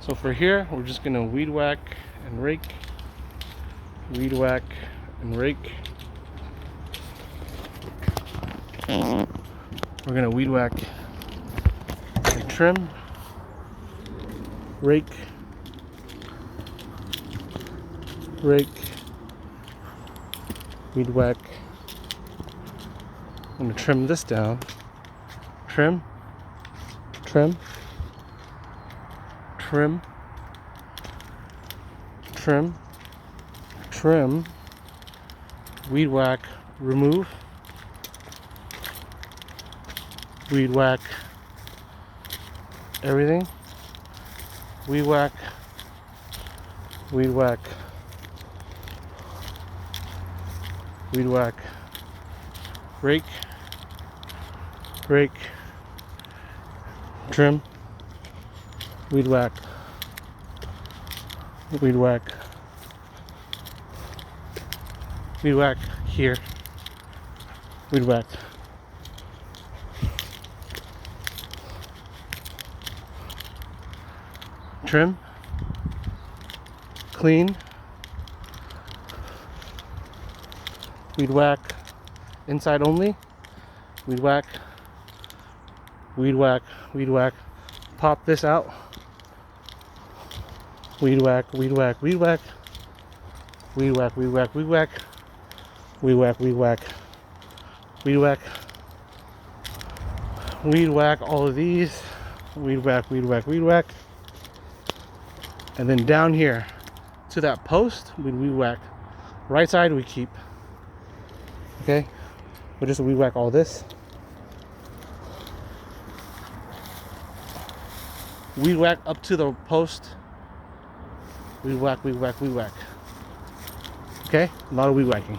So for here, we're just gonna weed whack and rake, weed whack and rake. We're gonna weed whack and trim, rake, rake, weed whack. I'm gonna trim this down. Trim, trim, trim, trim, trim, weed whack, remove, weed whack, everything, weed whack, weed whack, weed whack, rake, rake, trim, weed whack, weed whack, weed whack here, weed whack, trim, clean, weed whack, inside only, weed whack, weed whack, weed whack, pop this out, weed whack, weed whack, weed whack, weed whack, weed whack, weed whack, weed whack, weed whack, weed whack, weed whack, all of these, weed whack, weed whack, weed whack, and then down here to that post, we weed whack. Right side we keep. Okay, we'll just weed whack all this. Weed whack up to the post. Weed whack, weed whack, weed whack. Okay, a lot of weed whacking.